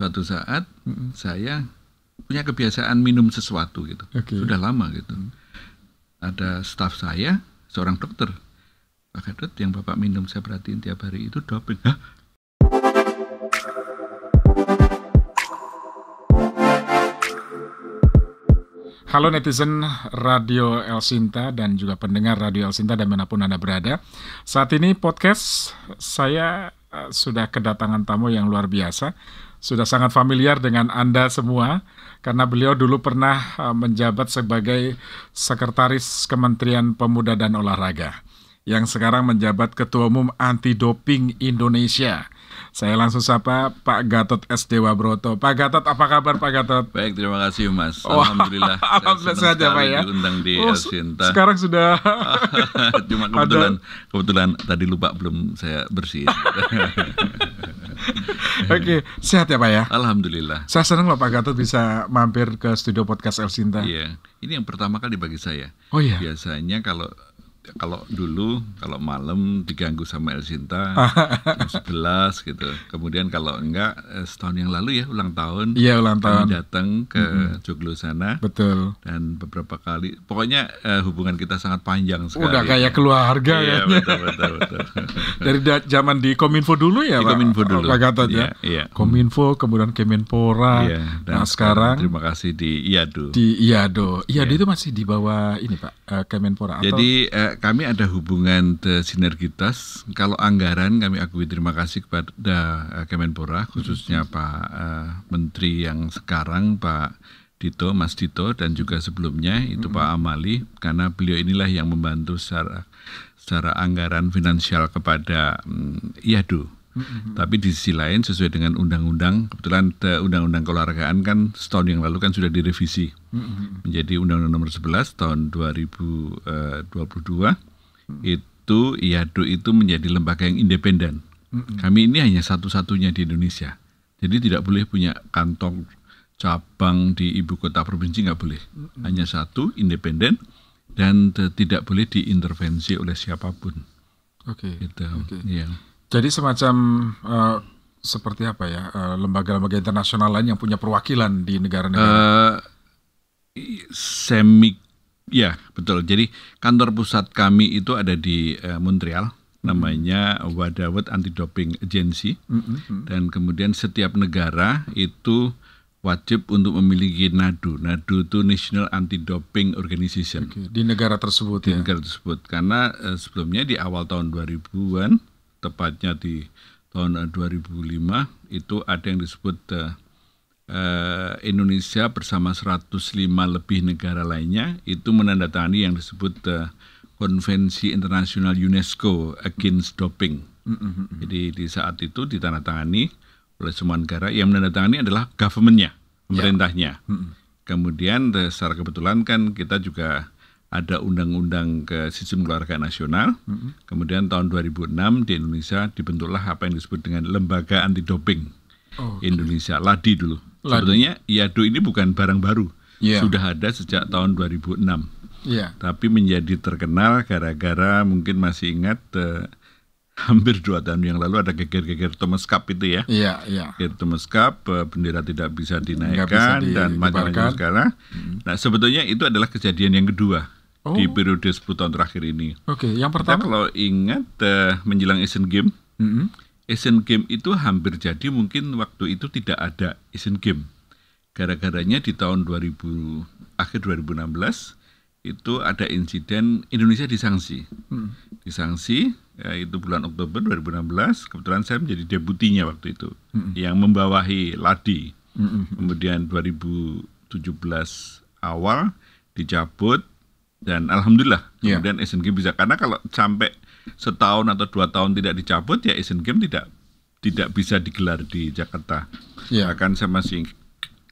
Suatu saat saya punya kebiasaan minum sesuatu gitu. Sudah lama gitu. Ada staf saya, seorang dokter. Pak Gatot, yang Bapak minum saya perhatiin tiap hari itu doping. Hah? Halo netizen Radio El Sinta dan juga pendengar Radio El Sinta dimanapun Anda berada. Saat ini podcast saya sudah kedatangan tamu yang luar biasa. Sudah sangat familiar dengan Anda semua karena beliau dulu pernah menjabat sebagai Sekretaris Kementerian Pemuda dan Olahraga yang sekarang menjabat Ketua Umum Anti Doping Indonesia. Saya langsung sapa Pak Gatot S. Dewa Broto. Pak Gatot, apa kabar Pak Gatot? Baik, terima kasih Mas. Alhamdulillah. Alhamdulillah sehat ya Pak ya. Diundang di El Sinta. Sekarang sudah. Cuma kebetulan tadi lupa belum saya bersihin. Oke, sehat ya Pak ya. Alhamdulillah. Saya senang loh Pak Gatot bisa mampir ke studio podcast El Sinta. Iya, ini yang pertama kali bagi saya. Oh iya. Biasanya kalau malam diganggu sama El Sinta jam 11 gitu. Kemudian kalau enggak setahun yang lalu ya ulang tahun. Iya, ulang tahun. Kami datang ke Joglo sana. Betul. Dan beberapa kali pokoknya hubungan kita sangat panjang sekali. Udah kayak keluarga ya. Iya, betul. Dari zaman di Kominfo dulu ya, di Pak. Kominfo dulu. Pak Gatot ya. Iya. Kominfo, kemudian Kemenpora. Iya, dan nah, sekarang terima kasih di IADO. Di IADO. IADO itu masih di bawah ini Pak, Kemenpora atau? Jadi kami ada hubungan sinergitas. Kalau anggaran kami akui terima kasih kepada Kemenpora, khususnya Pak Menteri yang sekarang Pak Dito, Mas Dito, dan juga sebelumnya itu Pak Amali, karena beliau inilah yang membantu secara anggaran finansial kepada IADO. Tapi di sisi lain sesuai dengan undang-undang, kebetulan undang-undang keolahragaan kan setahun yang lalu kan sudah direvisi menjadi Undang-Undang Nomor 11 tahun 2022. Itu IADO itu menjadi lembaga yang independen. Kami ini hanya satu-satunya di Indonesia. Jadi tidak boleh punya kantong cabang di ibu kota provinsi, nggak boleh. Hanya satu, independen, dan tidak boleh diintervensi oleh siapapun. Oke. Gitu. Okay. Ya. Jadi semacam seperti apa ya, lembaga-lembaga internasional lain yang punya perwakilan di negara-negara? Ya, betul. Jadi kantor pusat kami itu ada di Montreal, namanya Wadawet Anti-Doping Agency. Dan kemudian setiap negara itu wajib untuk memiliki NADO. NADO itu National Anti-Doping Organization. Oke, di negara tersebut di negara tersebut. Karena sebelumnya di awal tahun 2000-an, tepatnya di tahun 2005, itu ada yang disebut Indonesia bersama 105 lebih negara lainnya itu menandatangani yang disebut Konvensi Internasional UNESCO Against Doping. Jadi di saat itu ditandatangani oleh semua negara. Yang menandatangani adalah government-nya, pemerintahnya. Kemudian secara kebetulan kan kita juga ada undang-undang ke sistem keolahragaan nasional. Kemudian tahun 2006 di Indonesia dibentuklah apa yang disebut dengan Lembaga Anti Doping Indonesia, LADI dulu. Sebetulnya IADO ini bukan barang baru, sudah ada sejak tahun 2006. Tapi menjadi terkenal gara-gara mungkin masih ingat hampir 2 tahun yang lalu ada geger-geger Thomas Cup itu ya. Geger Thomas Cup, bendera tidak bisa dinaikkan dan macam-macam segala. Nah sebetulnya itu adalah kejadian yang kedua di periode 10 tahun terakhir ini. Yang pertama kita kalau ingat menjelang Asian Games, Asian Games itu hampir jadi mungkin waktu itu tidak ada Asian Games. Gara-garanya di tahun akhir 2016 itu ada insiden Indonesia disanksi. Disanksi itu bulan Oktober 2016. Kebetulan saya menjadi deputinya waktu itu yang membawahi LADI. Kemudian 2017 awal dicabut dan alhamdulillah kemudian Asian Games bisa, karena kalau sampai setahun atau 2 tahun tidak dicabut ya Asian Games tidak bisa digelar di Jakarta. Bahkan saya masih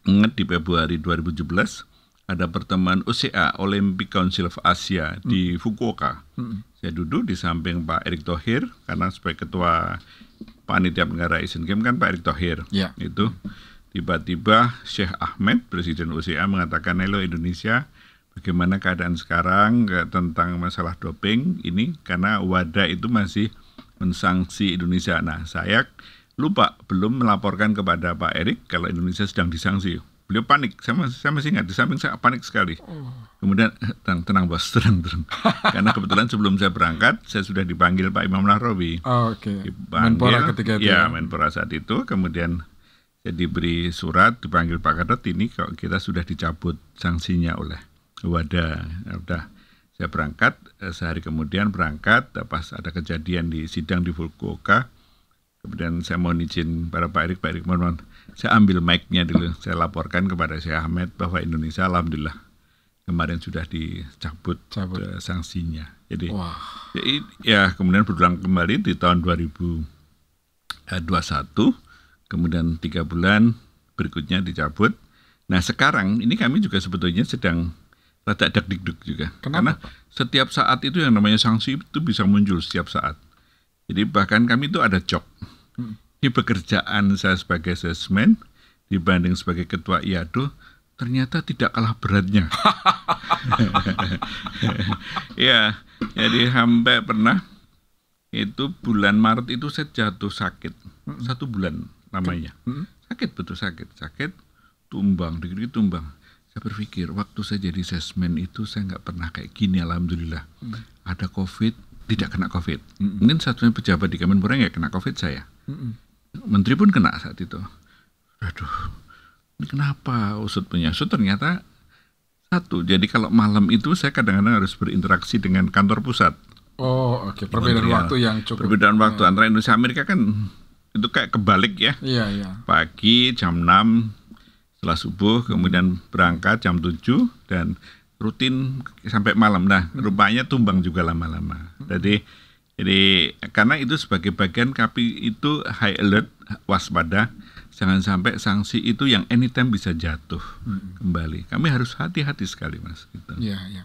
ingat di Februari 2017 ada pertemuan OCA, Olympic Council of Asia di Fukuoka. Saya duduk di samping Pak Erick Thohir karena sebagai ketua panitia penyelenggara Asian Games kan Pak Erick Thohir. Itu tiba-tiba Sheikh Ahmed, Presiden OCA, mengatakan, "Halo Indonesia, bagaimana keadaan sekarang tentang masalah doping ini?" Karena WADA itu masih mensanksi Indonesia. Nah, saya lupa belum melaporkan kepada Pak Erik kalau Indonesia sedang disanksi. Beliau panik, saya masih ingat, di samping saya panik sekali. Kemudian, tenang bos, tenang. Karena kebetulan sebelum saya berangkat, saya sudah dipanggil Pak Imam Nahrawi. Oke. Menpora ketika itu. Ya, Menpora saat itu. Kemudian saya diberi surat, dipanggil Pak Gatot, ini kalau kita sudah dicabut sanksinya oleh WADA. Udah, saya berangkat, sehari kemudian berangkat, pas ada kejadian di sidang di Fukuoka. Kemudian saya mohon izin pada Pak Erik mohon, saya ambil mic-nya dulu, saya laporkan kepada Syekh Ahmed bahwa Indonesia alhamdulillah kemarin sudah dicabut sanksinya. Jadi ya kemudian berulang kembali di tahun 2021, kemudian 3 bulan berikutnya dicabut. Nah sekarang ini kami juga sebetulnya sedang rada dak-dikduk juga. Karena setiap saat itu yang namanya sanksi itu bisa muncul setiap saat. Jadi bahkan kami itu ada job. Di pekerjaan saya sebagai salesman dibanding sebagai ketua IADO ternyata tidak kalah beratnya. Ya, jadi sampai pernah itu bulan Maret itu saya jatuh sakit 1 bulan namanya. Sakit betul sakit, tumbang, dikit-dikit tumbang. Saya berpikir waktu saya jadi salesman itu saya nggak pernah kayak gini alhamdulillah. Ada COVID, tidak kena COVID. Mungkin satunya pejabat di Kemenpora nggak kena COVID saya. Menteri pun kena saat itu. Aduh, ini kenapa usut penyasut? Ternyata satu. Jadi kalau malam itu saya kadang-kadang harus berinteraksi dengan kantor pusat. Oh, oke. Perbedaan waktu yang cukup. Perbedaan waktu antara Indonesia Amerika kan itu kayak kebalik ya. Iya. Pagi jam 6 setelah subuh, kemudian berangkat jam 7 dan rutin sampai malam. Nah, rupanya tumbang juga lama-lama. Jadi karena itu sebagai bagian kami itu high alert, waspada, jangan sampai sanksi itu yang anytime bisa jatuh kembali. Kami harus hati-hati sekali, Mas. Gitu. Iya.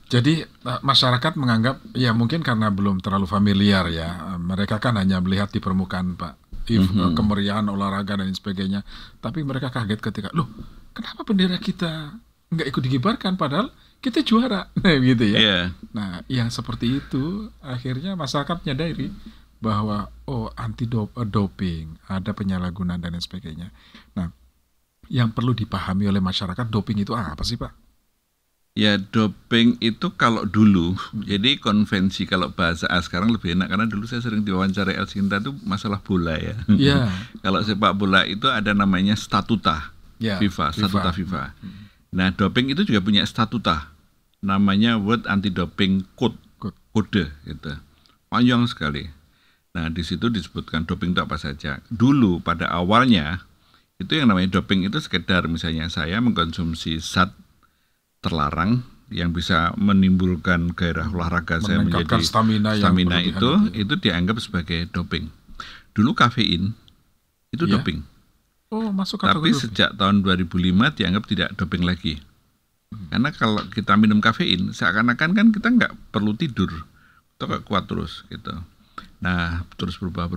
Jadi masyarakat menganggap ya mungkin karena belum terlalu familiar ya, mereka kan hanya melihat di permukaan Pak, kemeriahan olahraga dan sebagainya. Tapi mereka kaget ketika, loh, kenapa bendera kita nggak ikut dikibarkan padahal kita juara, gitu ya. Yeah. Nah, yang seperti itu akhirnya masyarakat menyadari bahwa anti doping, ada penyalahgunaan dan lain sebagainya. Nah, yang perlu dipahami oleh masyarakat, doping itu apa sih, Pak? Ya, doping itu kalau dulu, jadi konvensi kalau bahasa sekarang lebih enak karena dulu saya sering diwawancara El Sinta itu masalah bola ya. Yeah. Kalau sepak bola itu ada namanya statuta statuta FIFA. Nah, doping itu juga punya statuta, namanya World Anti-Doping Code gitu. Panjang sekali. Nah, di situ disebutkan doping itu apa saja. Dulu pada awalnya itu yang namanya doping itu sekedar misalnya saya mengkonsumsi zat terlarang yang bisa menimbulkan gairah olahraga saya menjadi stamina itu dianggap sebagai doping. Dulu kafein itu doping. Masuk tapi sejak tahun 2005 dianggap tidak doping lagi. Karena kalau kita minum kafein seakan-akan kan kita nggak perlu tidur, kita nggak kuat terus gitu. Nah, terus berubah.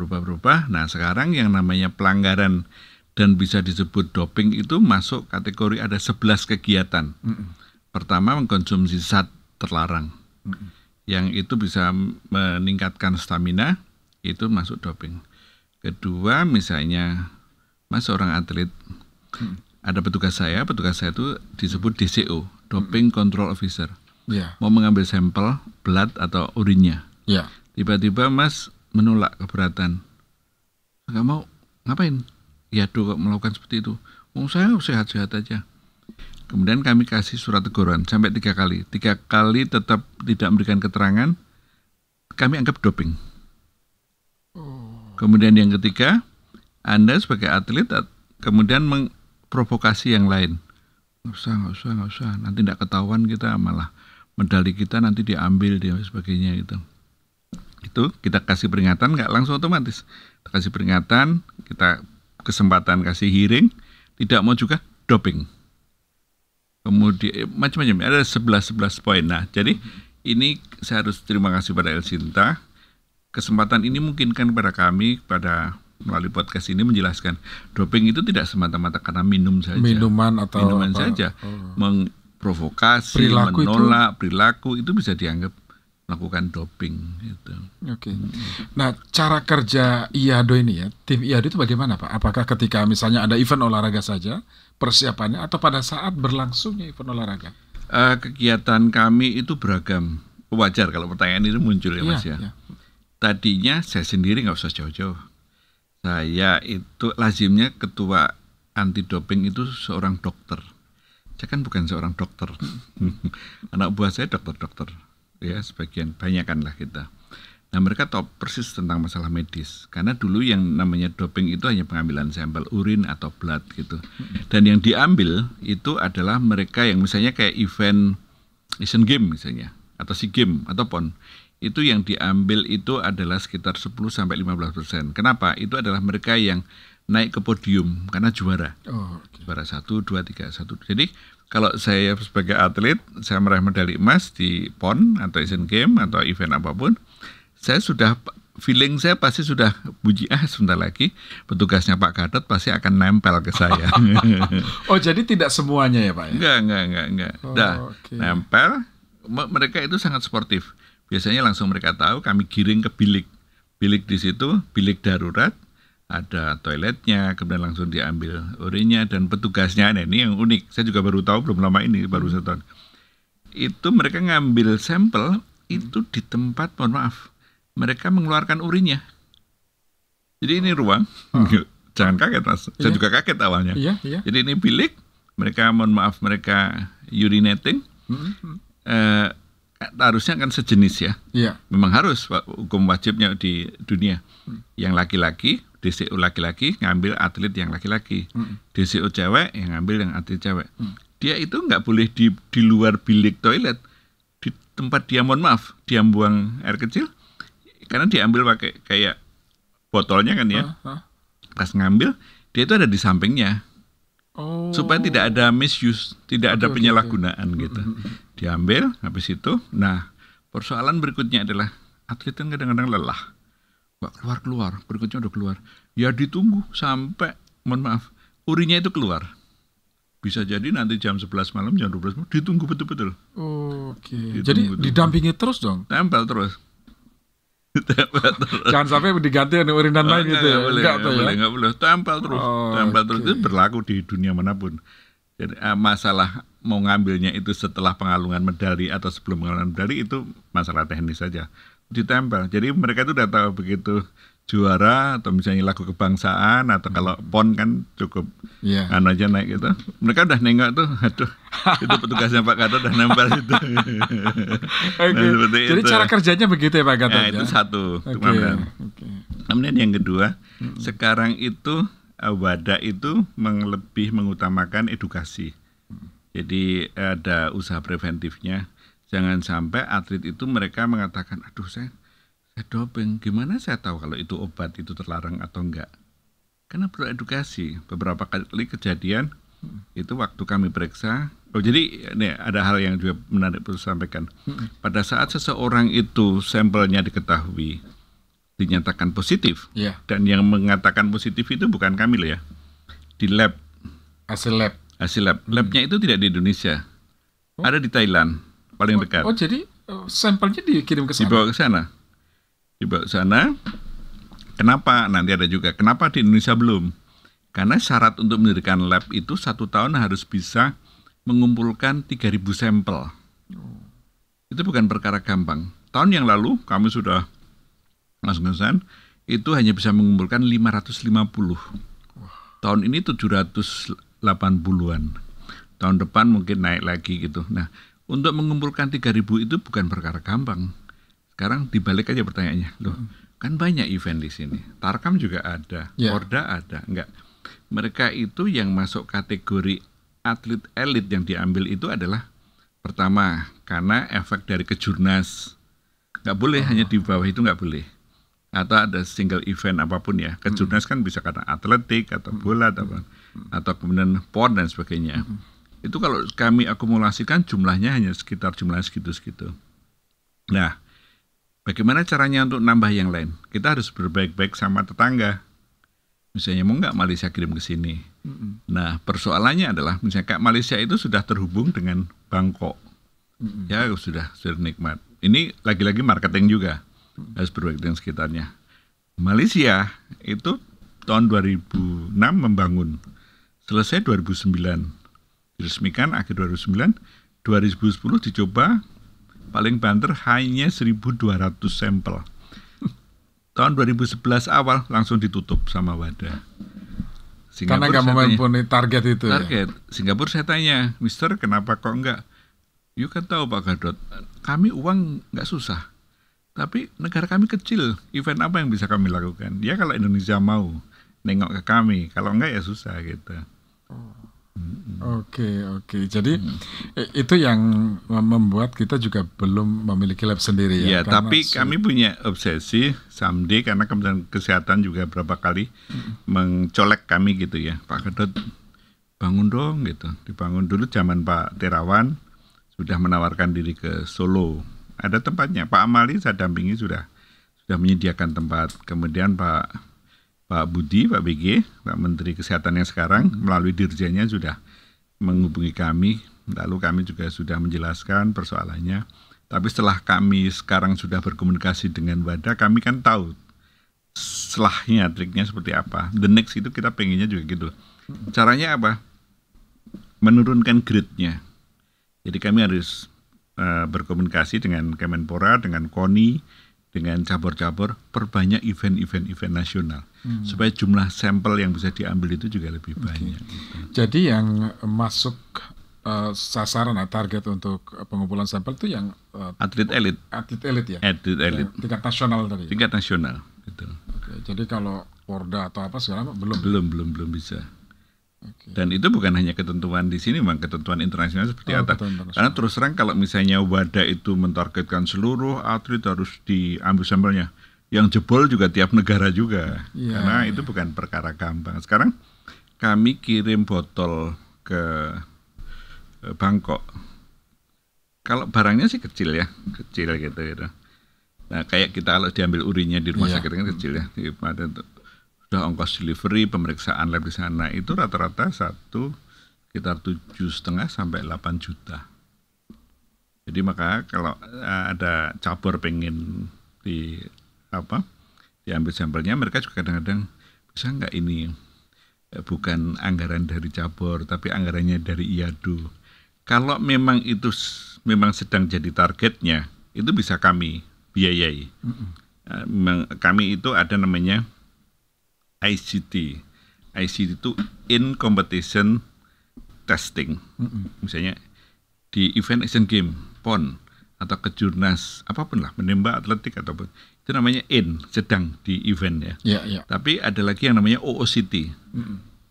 Nah, sekarang yang namanya pelanggaran dan bisa disebut doping itu masuk kategori ada 11 kegiatan. Pertama, mengkonsumsi zat terlarang. Yang itu bisa meningkatkan stamina, itu masuk doping. Kedua, misalnya Mas seorang atlet, ada petugas saya itu disebut DCO, Doping Control Officer. Mau mengambil sampel blood atau urinnya. Tiba-tiba Mas menolak keberatan. Nggak mau, ngapain? Ya kok melakukan seperti itu. Saya sehat-sehat aja. Kemudian kami kasih surat teguran sampai 3 kali. 3 kali tetap tidak memberikan keterangan, kami anggap doping. Kemudian yang ketiga, Anda sebagai atlet kemudian memprovokasi yang lain. Nggak usah. Nanti tidak ketahuan kita, malah medali kita nanti diambil dan sebagainya gitu. Itu kita kasih peringatan, nggak langsung otomatis. Kita kasih peringatan, kita kesempatan kasih hearing, tidak mau juga doping. Kemudian macam-macam, ada 11 poin. Nah, jadi ini saya harus terima kasih pada El Sinta. Kesempatan ini mungkinkan kepada kami, melalui podcast ini menjelaskan doping itu tidak semata-mata karena minum saja. Minuman saja. Memprovokasi, menolak, perilaku itu bisa dianggap melakukan doping gitu. Oke. Nah, cara kerja IADO ini ya, tim IADO itu bagaimana Pak? Apakah ketika misalnya ada event olahraga saja persiapannya atau pada saat berlangsungnya event olahraga? Kegiatan kami itu beragam. Wajar kalau pertanyaan itu muncul ya Mas ya. Tadinya saya sendiri nggak usah jauh-jauh. Saya itu lazimnya ketua anti doping itu seorang dokter. Saya kan bukan seorang dokter. Anak buah saya dokter-dokter. Ya, sebagian banyakan lah kita. Nah, mereka tahu persis tentang masalah medis. Karena dulu yang namanya doping itu hanya pengambilan sampel urin atau blood gitu. Dan yang diambil itu adalah mereka yang misalnya kayak event Asian Games misalnya, atau SEA Games atau PON. Itu yang diambil itu adalah sekitar 10-15%. Kenapa? Itu adalah mereka yang naik ke podium karena juara. Juara 1, 2, 3, 1. Jadi kalau saya sebagai atlet, saya meraih medali emas di PON atau Asian Games atau event apapun, saya sudah feeling saya pasti sudah bunyi sebentar lagi petugasnya Pak Gatot pasti akan nempel ke saya. Oh, jadi tidak semuanya ya Pak ya? Enggak. Nempel. Mereka itu sangat sportif. Biasanya langsung mereka tahu kami giring ke bilik. Bilik di situ, bilik darurat. Ada toiletnya, kemudian langsung diambil urinnya dan petugasnya. Nah, ini yang unik. Saya juga baru tahu belum lama ini, baru setahun. Itu mereka ngambil sampel itu di tempat, mohon maaf, mereka mengeluarkan urinnya. Jadi ini ruang, jangan kaget Mas. Saya juga kaget awalnya. Jadi ini bilik, mereka mohon maaf mereka urinating. Harusnya kan sejenis ya. Memang harus hukum wajibnya di dunia. Yang laki-laki, DCO laki-laki ngambil atlet yang laki-laki. DCO cewek yang ngambil yang atlet cewek. Dia itu nggak boleh di luar bilik toilet. Di tempat dia, mohon maaf, dia buang air kecil. Karena diambil pakai kayak botolnya kan ya. Pas ngambil, dia itu ada di sampingnya. Supaya tidak ada misuse, tidak ada penyalahgunaan gitu. Diambil, habis itu, nah persoalan berikutnya adalah atlet kan kadang-kadang lelah. Nggak keluar-keluar, berikutnya udah keluar. Ya ditunggu sampai, mohon maaf, urinnya itu keluar. Bisa jadi nanti jam 11 malam, jam 12 malam, ditunggu betul-betul. Jadi didampingi terus dong? Tempel terus. Jangan sampai diganti dengan urinan lain gitu ya? Nggak boleh. Tempel terus. Tempel terus itu berlaku di dunia manapun. Jadi masalah mau ngambilnya itu setelah pengalungan medali atau sebelum pengalungan medali itu masalah teknis saja. Ditempel. Jadi mereka itu udah tahu begitu juara atau misalnya lagu kebangsaan atau kalau PON kan cukup aja naik gitu. Mereka udah nengok tuh, aduh itu petugasnya Pak Gatot udah nempel itu. Nah, jadi cara kerjanya begitu ya Pak Gatot? Nah, itu satu. Kemudian yang kedua, sekarang itu WADA itu lebih mengutamakan edukasi. Jadi ada usaha preventifnya. Jangan sampai atlet itu mereka mengatakan, aduh saya doping, gimana saya tahu kalau itu obat itu terlarang atau enggak? Karena perlu edukasi. Beberapa kali kejadian itu waktu kami periksa. Jadi nih, ada hal yang juga menarik perlu sampaikan. Pada saat seseorang itu sampelnya diketahui dinyatakan positif, dan yang mengatakan positif itu bukan kami loh ya, di lab. Hasil lab. Labnya itu tidak di Indonesia, ada di Thailand paling dekat. Jadi sampelnya dikirim ke sana? Dibawa ke sana. Kenapa? Nanti ada juga. Kenapa di Indonesia belum? Karena syarat untuk mendirikan lab itu 1 tahun harus bisa mengumpulkan 3.000 sampel. Itu bukan perkara gampang. Tahun yang lalu kami sudah mas-masan itu hanya bisa mengumpulkan 550. Tahun ini 780-an. Tahun depan mungkin naik lagi gitu. Nah, untuk mengumpulkan 3.000 itu bukan perkara gampang. Sekarang dibalik aja pertanyaannya, loh kan banyak event di sini, Tarkam juga ada, Porda ada, enggak. Mereka itu yang masuk kategori atlet elit yang diambil itu adalah pertama karena efek dari kejurnas, nggak boleh hanya di bawah itu nggak boleh, atau ada single event apapun ya, kejurnas kan bisa karena atletik atau bola atau kemudian PON dan sebagainya. Itu kalau kami akumulasikan jumlahnya hanya sekitar jumlah segitu-segitu. Nah, bagaimana caranya untuk nambah yang lain? Kita harus berbaik-baik sama tetangga. Misalnya mau nggak Malaysia kirim ke sini? Nah, persoalannya adalah misalnya Malaysia itu sudah terhubung dengan Bangkok. Ya sudah nikmat. ini lagi-lagi marketing juga, harus berbaik dengan sekitarnya. Malaysia itu tahun 2006 membangun, selesai 2009, diresmikan akhir 2009, 2010 dicoba, paling banter hanya 1.200 sampel. Tahun 2011 awal langsung ditutup sama WADA. Karena nggak memenuhi target itu. Target. Ya? Singapura saya tanya, Mister, kenapa kok enggak? You kan tahu Pak Gadot, kami uang nggak susah. Tapi negara kami kecil, event apa yang bisa kami lakukan? Ya kalau Indonesia mau nengok ke kami, kalau enggak ya susah gitu. Oke. Jadi itu yang membuat kita juga belum memiliki lab sendiri ya. Ya, tapi kami punya obsesi someday, karena Kementerian Kesehatan juga berapa kali mencolek kami gitu ya. Pak Gadot, bangun dong gitu. Dibangun dulu zaman Pak Terawan, sudah menawarkan diri ke Solo. Ada tempatnya. Pak Amali saya dampingi sudah menyediakan tempat. Kemudian Pak Budi, Pak BG, Pak Menteri Kesehatan yang sekarang melalui dirjennya sudah menghubungi kami, lalu kami juga sudah menjelaskan persoalannya. Tapi setelah kami sekarang sudah berkomunikasi dengan WADA, kami kan tahu selahnya, triknya seperti apa. The next itu kita pengennya juga gitu. Caranya apa? Menurunkan grade-nya. Jadi kami harus berkomunikasi dengan Kemenpora, dengan KONI, dengan cabur-cabur, perbanyak event nasional supaya jumlah sampel yang bisa diambil itu juga lebih banyak. Gitu. Jadi yang masuk sasaran target untuk pengumpulan sampel itu yang atlet elit ya. Atlet elit. Tingkat nasional tadi. Tingkat nasional, gitu. Oke, jadi kalau Porda atau apa segala belum bisa. Okay. Dan itu bukan hanya ketentuan di sini, memang ketentuan internasional seperti apa. Karena terus terang kalau misalnya WADA itu mentargetkan seluruh atlet harus diambil sampelnya, yang jebol juga tiap negara juga. Karena itu bukan perkara gampang. Sekarang kami kirim botol ke Bangkok. Kalau barangnya sih kecil gitu. Nah kayak kita kalau diambil urinnya di rumah sakit kan kecil ya. Sudah ongkos delivery, pemeriksaan lab di sana itu rata-rata sekitar 7,5 sampai 8 juta. Jadi maka kalau ada cabur pengen diambil sampelnya, mereka juga kadang-kadang bisa nggak ini bukan anggaran dari cabur, tapi anggarannya dari IADU. Kalau memang itu memang sedang jadi targetnya, itu bisa kami biayai. Memang kami itu ada namanya ICT itu in competition testing. Misalnya di event Asian Games, PON atau kejurnas apapun lah, menembak, atletik ataupun itu namanya sedang di event ya. Tapi ada lagi yang namanya OOCT,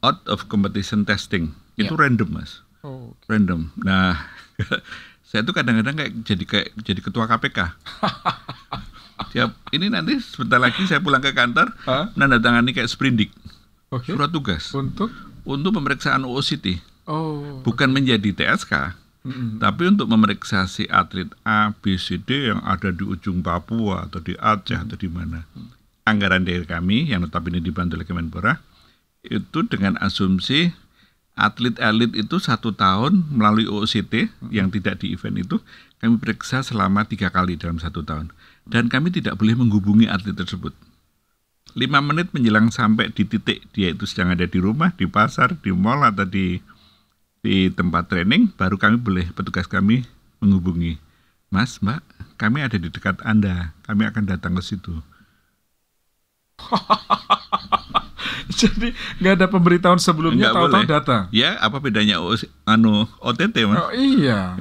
out of competition testing. Itu random, Mas. Random. Nah, saya tuh kadang-kadang kayak jadi ketua KPK. Ini nanti sebentar lagi saya pulang ke kantor, menandatangani kayak sprindik, surat tugas untuk pemeriksaan OOCT, bukan menjadi TSK, tapi untuk memeriksa si atlet A, B, C, D yang ada di ujung Papua atau di Aceh atau di mana. Anggaran dari kami yang notabene dibantu oleh Kemenpora itu dengan asumsi atlet elit itu 1 tahun melalui OOCT yang tidak di event itu kami periksa selama 3 kali dalam 1 tahun. Dan kami tidak boleh menghubungi atlet tersebut. 5 menit menjelang sampai di titik dia itu sedang ada di rumah, di pasar, di mall atau di tempat training, baru petugas kami menghubungi. Mas, Mbak, kami ada di dekat Anda, kami akan datang ke situ. Jadi nggak ada pemberitahuan sebelumnya, tahu-tahu datang. Ya, apa bedanya OTT, Mas? Oh iya.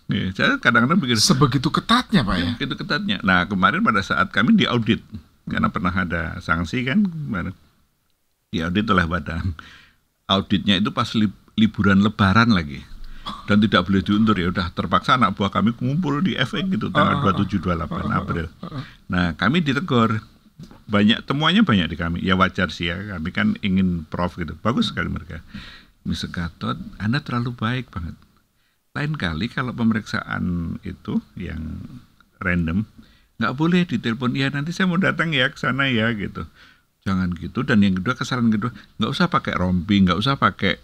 Iya, saya kadang-kadang pikir sebegitu ketatnya, Pak ya. Begitu ketatnya. Nah, kemarin pada saat kami diaudit, karena pernah ada sanksi kan, kemarin diaudit oleh Badan. Auditnya itu pas liburan Lebaran lagi. Dan tidak boleh diundur, ya udah terpaksa anak buah kami kumpul di FX gitu tanggal 27-28 April. Nah, kami ditegur. Temuannya banyak di kami. Ya wajar sih ya, kami kan ingin prof gitu. Bagus sekali mereka. Mr. Gatot, Anda terlalu baik banget. Lain kali kalau pemeriksaan itu yang random, nggak boleh ditelepon, ya nanti saya mau datang ya ke sana ya gitu. Jangan gitu. Dan yang kedua, kesalahan kedua, nggak usah pakai rompi, nggak usah pakai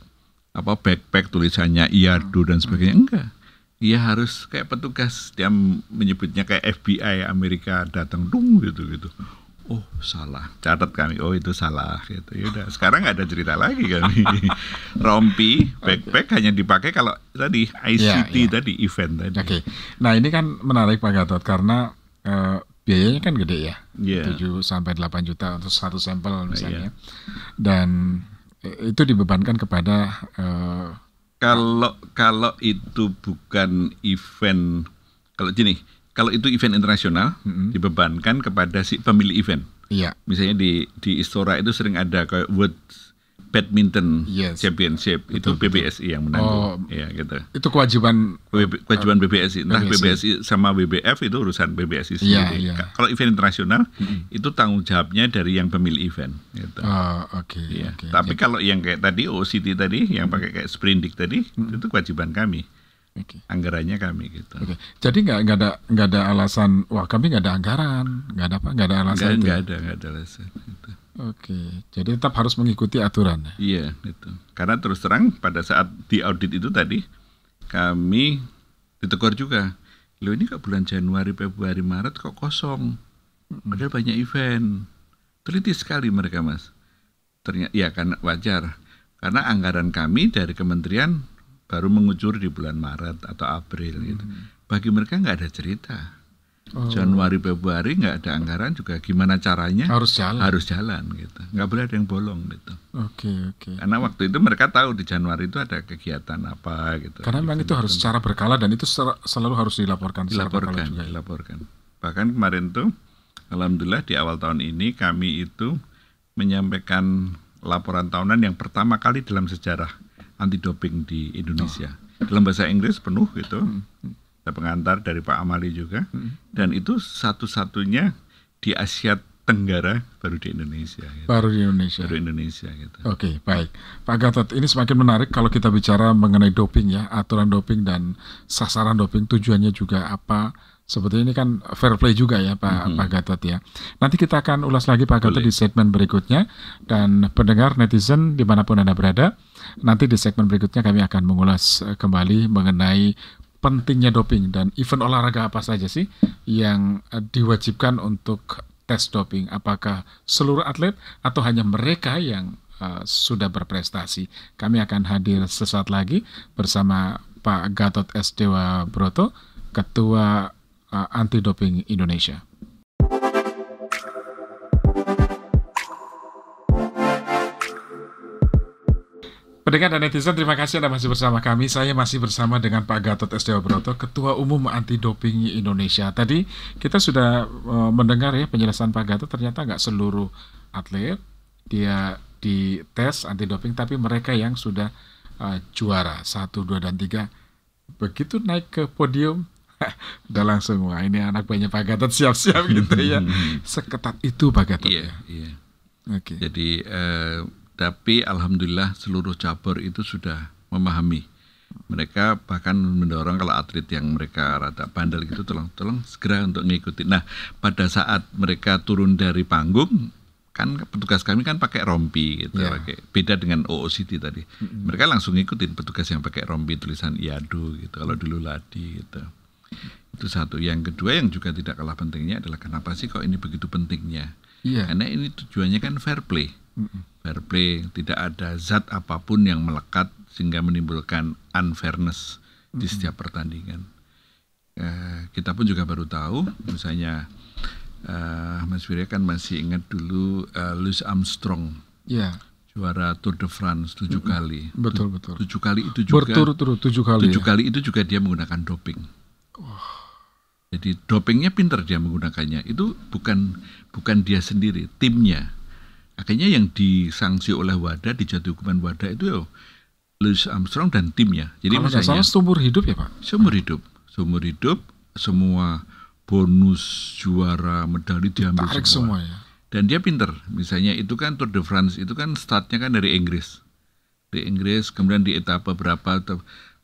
backpack tulisannya IADU dan sebagainya. Enggak. Iya harus kayak petugas, dia menyebutnya kayak FBI Amerika datang gitu. Oh salah, catat kami. Oh itu salah gitu. Ya udah, sekarang nggak ada cerita lagi kami. Rompi, backpack hanya dipakai kalau tadi ICT tadi event tadi. Oke. Nah ini kan menarik Pak Gatot karena biayanya kan gede ya, 7-8 juta untuk satu sampel misalnya, dan itu dibebankan kepada kalau itu bukan event, kalau itu event internasional dibebankan kepada si pemilik event. Iya. Misalnya di Istora itu sering ada kayak World Badminton Championship, itu BBSI yang menanggung. Ya gitu. Itu kewajiban BBSI. Entah BBSI sama WBF itu urusan BBSI sendiri. Iya. Kalau event internasional itu tanggung jawabnya dari yang pemilik event. Gitu. Oke. Tapi kalau yang kayak tadi OCT tadi, yang pakai kayak Sprindik tadi, itu kewajiban kami. Anggarannya kami gitu. Jadi nggak ada alasan, wah kami nggak ada anggaran, nggak ada alasan. Nggak ada alasan. Gitu. Jadi tetap harus mengikuti aturan. Iya, itu. Karena terus terang pada saat di audit itu tadi kami ditegur juga. Loh ini kok bulan Januari, Februari, Maret kok kosong? Padahal banyak event. Teliti sekali mereka, Mas. Ternyata ya kan wajar. Karena anggaran kami dari kementerian baru mengucur di bulan Maret atau April gitu. Bagi mereka nggak ada cerita. Januari, Februari nggak ada anggaran juga, gimana caranya? Harus jalan gitu. Nggak boleh ada yang bolong gitu. Oke. Karena waktu itu mereka tahu di Januari itu ada kegiatan apa gitu. Karena memang itu harus secara berkala dan itu selalu harus dilaporkan. Dilaporkan. Bahkan kemarin tuh, alhamdulillah di awal tahun ini kami itu menyampaikan laporan tahunan yang pertama kali dalam sejarah anti doping di Indonesia. Dalam bahasa Inggris penuh gitu. Ada pengantar dari Pak Amali juga. Dan itu satu-satunya di Asia Tenggara baru di Indonesia. Gitu. Baru di Indonesia gitu. Oke, baik. Pak Gatot, ini semakin menarik kalau kita bicara mengenai doping ya, aturan doping dan sasaran doping, tujuannya juga apa. Seperti ini kan fair play juga ya Pak Gatot ya. Nanti kita akan ulas lagi Pak Gatot di segmen berikutnya. Dan pendengar netizen dimanapun Anda berada, nanti di segmen berikutnya kami akan mengulas kembali mengenai pentingnya doping dan event olahraga apa saja sih yang diwajibkan untuk tes doping. Apakah seluruh atlet atau hanya mereka yang sudah berprestasi. Kami akan hadir sesaat lagi bersama Pak Gatot S. Dewa Broto, Ketua Anti Doping Indonesia. Pendengar dan netizen, terima kasih Anda masih bersama kami. Saya masih bersama dengan Pak Gatot S. Dewa Broto, Ketua Umum Anti Doping Indonesia. Tadi kita sudah mendengar ya penjelasan Pak Gatot, ternyata nggak seluruh atlet dia dites anti doping, tapi mereka yang sudah juara 1, 2, dan 3 begitu naik ke podium udah langsung, wah ini anak banyak Pak Gatot siap-siap gitu ya. Seketat itu Pak Gatot. Iya. Okay. Jadi tapi alhamdulillah seluruh cabur itu sudah memahami. Mereka bahkan mendorong kalau atlet yang mereka rada bandel gitu, tolong segera untuk mengikuti. Nah, pada saat mereka turun dari panggung, kan petugas kami kan pakai rompi gitu, pakai beda dengan OOCT tadi. Mereka langsung ngikutin petugas yang pakai rompi tulisan IADO gitu. Kalau dulu Ladi gitu. Itu satu. Yang kedua yang juga tidak kalah pentingnya adalah kenapa sih kok ini begitu pentingnya? Karena ini tujuannya kan fair play. Fair play, tidak ada zat apapun yang melekat sehingga menimbulkan unfairness di setiap pertandingan. Kita pun juga baru tahu, misalnya Mas Wirya kan masih ingat dulu Louis Armstrong, juara Tour de France 7 kali. Betul. 7 kali itu juga berturut-turut 7 kali. 7 kali itu juga dia menggunakan doping. Jadi dopingnya pintar dia menggunakannya. Itu bukan dia sendiri, timnya. Akhirnya yang disanksi oleh WADA, dijatuhi hukuman WADA itu Louis Armstrong dan timnya. Jadi kalau misalnya seumur hidup ya Pak? Seumur hidup, semua bonus, juara, medali diambil semua ya. Dan dia pinter. Misalnya itu kan Tour de France, itu kan startnya kan dari Inggris. Di Inggris, kemudian di etapa berapa,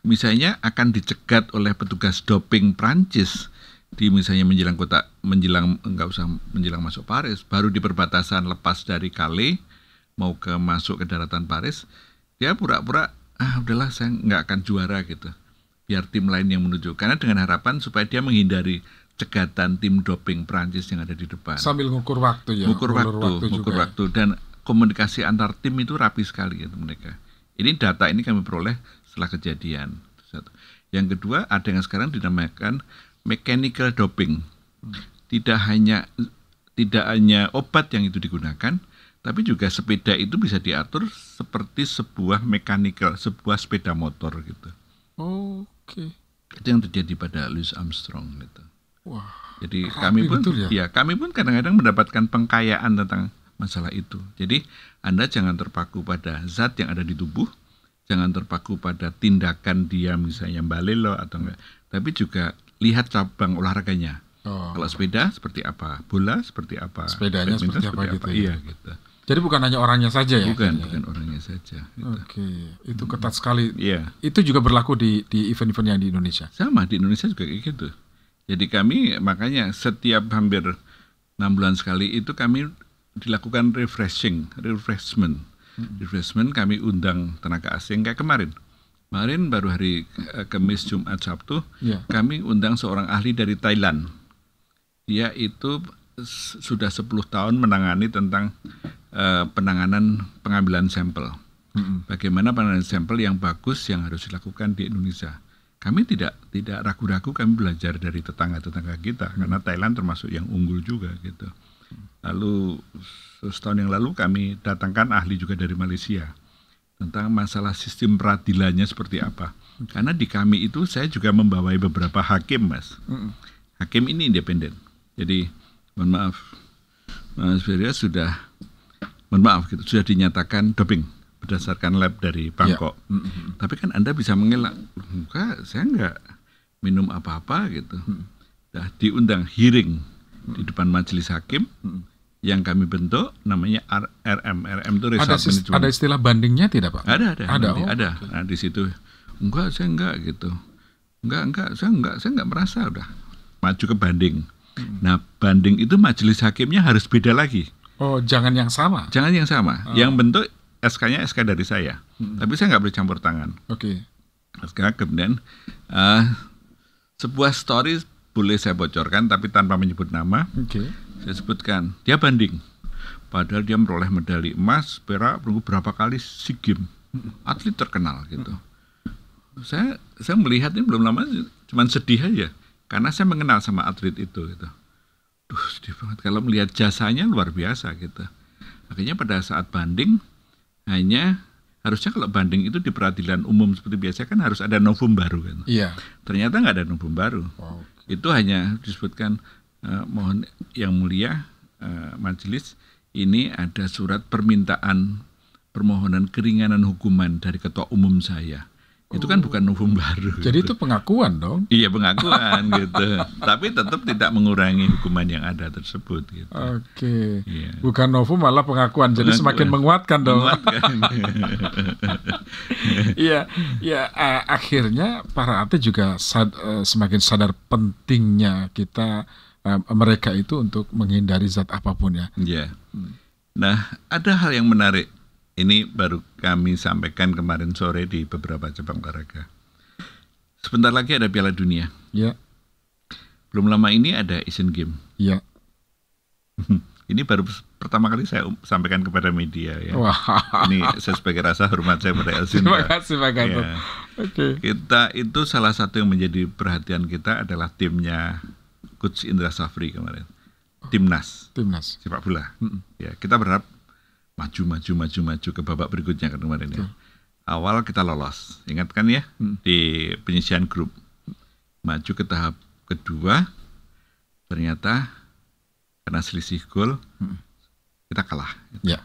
misalnya akan dicegat oleh petugas doping Prancis. Di misalnya menjelang masuk Paris, baru di perbatasan lepas dari Calais mau masuk ke daratan Paris, dia pura-pura udahlah saya nggak akan juara gitu, biar tim lain yang menuju. Karena dengan harapan supaya dia menghindari cegatan tim doping Prancis yang ada di depan. Sambil ngukur waktu ya. Ngukur waktu dan komunikasi antar tim itu rapi sekali gitu mereka. Ini data ini kami peroleh setelah kejadian. Yang kedua, ada yang sekarang dinamakan mechanical doping. Tidak hanya obat yang itu digunakan, tapi juga sepeda itu bisa diatur seperti sebuah sepeda motor gitu. Oke. Itu yang terjadi pada Louis Armstrong gitu. Wah. Jadi kami pun kadang-kadang mendapatkan pengkayaan tentang masalah itu. Jadi Anda jangan terpaku pada zat yang ada di tubuh, jangan terpaku pada tindakan dia misalnya balelo atau enggak, tapi juga lihat cabang olahraganya. Kalau sepeda seperti apa, bola seperti apa, sepedanya seperti apa gitu. Iya gitu. Jadi bukan hanya orangnya saja ya? Bukan orangnya saja. Gitu. Oke, itu ketat sekali. Iya. Itu juga berlaku di event-event yang di Indonesia? Sama, di Indonesia juga kayak gitu. Jadi kami makanya setiap hampir 6 bulan sekali itu kami dilakukan refreshment. Refreshment kami undang tenaga asing kayak kemarin. Kemarin baru hari Kamis, Jumat, Sabtu, kami undang seorang ahli dari Thailand. Dia itu sudah 10 tahun menangani tentang penanganan pengambilan sampel. Bagaimana penanganan sampel yang bagus yang harus dilakukan di Indonesia. Kami tidak ragu-ragu, kami belajar dari tetangga-tetangga kita karena Thailand termasuk yang unggul juga gitu. Lalu setahun yang lalu kami datangkan ahli juga dari Malaysia tentang masalah sistem peradilannya seperti apa. Karena di kami itu saya juga membawai beberapa hakim, Mas. Hakim ini independen. Jadi mohon maaf, Mas Virya sudah dinyatakan doping berdasarkan lab dari Bangkok. Tapi kan Anda bisa mengelak, enggak, saya enggak minum apa-apa gitu. Nah, diundang hearing di depan majelis hakim yang kami bentuk namanya RM. RM itu result management. Ada istilah bandingnya tidak, Pak? Ada. Okay. Nah, di situ enggak, saya enggak gitu. Enggak, saya enggak merasa udah maju ke banding. Nah, banding itu majelis hakimnya harus beda lagi. Oh, jangan yang sama. Jangan yang sama. Yang bentuk SK-nya SK dari saya. Tapi saya nggak boleh campur tangan. Oke. SK kemudian sebuah story boleh saya bocorkan tapi tanpa menyebut nama. Saya sebutkan, dia banding. Padahal dia memperoleh medali emas, perak, berapa kali SEA Games. Atlet terkenal gitu. Saya melihat ini belum lama cuman sedih aja. Karena saya mengenal sama atlet itu gitu. Duh, sedih banget. Kalau melihat jasanya luar biasa gitu. Akhirnya pada saat banding harusnya kalau banding itu di peradilan umum seperti biasa kan harus ada novum baru kan. Iya. Ternyata nggak ada novum baru. Wow. Itu hanya disebutkan mohon yang mulia majelis ini ada surat permohonan keringanan hukuman dari ketua umum saya. Itu kan bukan novum baru. Jadi gitu. Itu pengakuan dong? Iya pengakuan gitu. Tapi tetap tidak mengurangi hukuman yang ada tersebut gitu. Oke. Iya. Bukan novum malah pengakuan. Jadi semakin menguatkan dong. Iya. Akhirnya para atlet juga semakin sadar pentingnya mereka itu untuk menghindari zat apapun ya. Iya. Nah, ada hal yang menarik. Ini baru kami sampaikan kemarin sore di beberapa cabang olahraga. Sebentar lagi ada Piala Dunia. Ya. Belum lama ini ada Asian Games. Ya. Ini baru pertama kali saya sampaikan kepada media ya. Wah. Ini saya sebagai rasa hormat saya pada Elsinta. Terima kasih Pak Gatot. Ya. Oke. Kita itu salah satu yang menjadi perhatian kita adalah timnya Coach Indra Safri kemarin. Timnas sepak bola. Ya, kita berharap maju ke babak berikutnya kan kemarin ya. Awal kita lolos, ingat kan ya, di penyisihan grup. Maju ke tahap kedua, ternyata karena selisih gol kita kalah. Ya.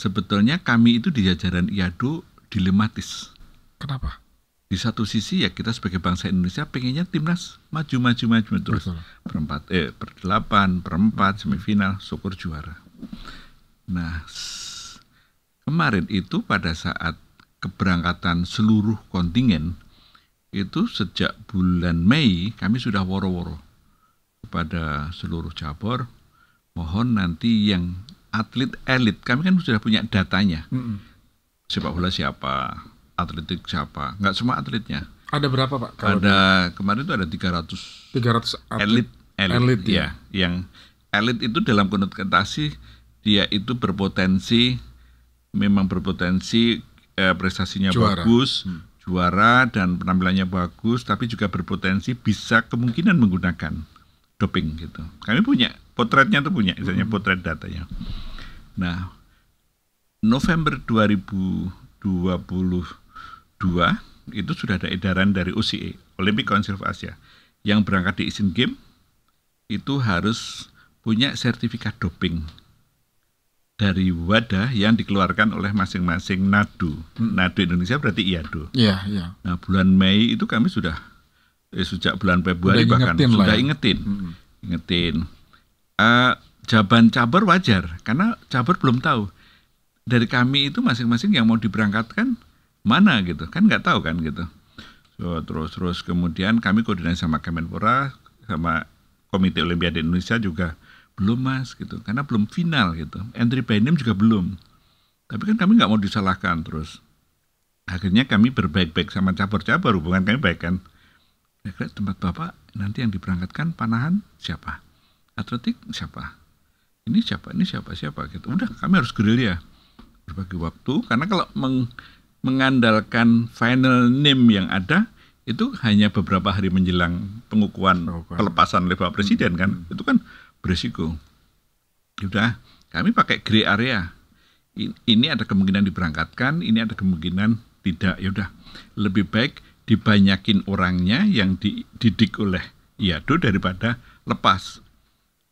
Sebetulnya kami itu di jajaran IADO dilematis. Kenapa? Di satu sisi ya kita sebagai bangsa Indonesia pengennya timnas maju terus. Per-8, per-4, semifinal, syukur juara. Nah, kemarin itu pada saat keberangkatan seluruh kontingen, itu sejak bulan Mei kami sudah woro-woro kepada seluruh cabur, mohon nanti yang atlet elit, kami kan sudah punya datanya. Sepak bola siapa, atletik siapa, nggak semua atletnya. Ada berapa Pak? Kalau kemarin itu ada 300 atlet elit ya. Yang elit itu dalam konotasi dia itu memang berpotensi prestasinya bagus, juara dan penampilannya bagus, tapi juga berpotensi bisa kemungkinan menggunakan doping gitu. Kami punya potretnya tuh misalnya potret datanya. Nah, November 2022 itu sudah ada edaran dari OCA, Olympic Council of Asia, yang berangkat di Asian Games itu harus punya sertifikat doping dari wadah yang dikeluarkan oleh masing-masing NADU. NADU Indonesia berarti IADO. Iya. Nah, bulan Mei itu kami sudah sejak bulan Februari bahkan sudah ingetin. Jawaban cabar wajar karena cabar belum tahu. Dari kami itu masing-masing yang mau diberangkatkan mana gitu, kan nggak tahu kan gitu. So, terus kemudian kami koordinasi sama Kemenpora, sama Komite Olimpiade Indonesia juga belum Mas gitu, karena belum final gitu. Entry by name juga belum. Tapi kan kami nggak mau disalahkan terus. Akhirnya kami berbaik-baik sama cabar-cabar, hubungan kami baik kan. Kira-kira tempat Bapak nanti yang diberangkatkan panahan siapa? Atletik siapa? Ini siapa gitu. Udah kami harus gerilya berbagi waktu, karena kalau mengandalkan final name yang ada itu hanya beberapa hari menjelang pengukuhan pelepasan oleh Bapak Presiden kan, itu kan berisiko. Udah kami pakai gray area. Ini ada kemungkinan diberangkatkan, ini ada kemungkinan tidak. Ya udah lebih baik dibanyakin orangnya yang dididik oleh IADO daripada lepas.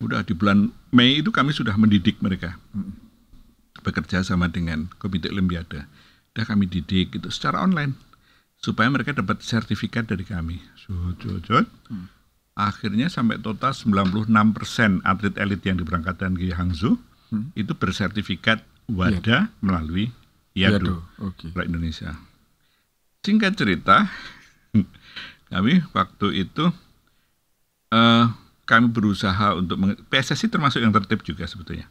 Udah di bulan Mei itu kami sudah mendidik mereka, bekerja sama dengan Komite Olimpiade. Udah kami didik itu secara online supaya mereka dapat sertifikat dari kami. Akhirnya sampai total 96% atlet elit yang diberangkatkan ke Hangzhou itu bersertifikat WADA melalui IADO Indonesia. Singkat cerita, kami waktu itu kami berusaha untuk PSSI termasuk yang tertib juga sebetulnya.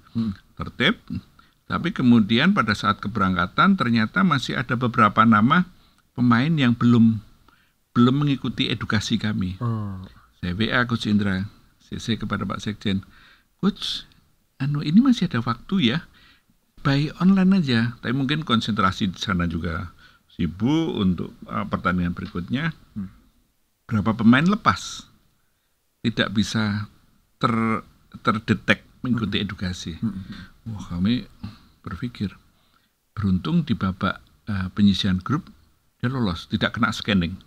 Tertib. Tapi kemudian pada saat keberangkatan ternyata masih ada beberapa nama pemain yang belum mengikuti edukasi kami. Saya WA Coach Indra, CC kepada Pak Sekjen, Coach, ini masih ada waktu ya, by online aja. Tapi mungkin konsentrasi di sana juga sibuk untuk pertandingan berikutnya. Berapa pemain lepas, tidak bisa terdetek mengikuti edukasi. Wah, kami berpikir beruntung di babak penyisian grup dia lolos, tidak kena scanning.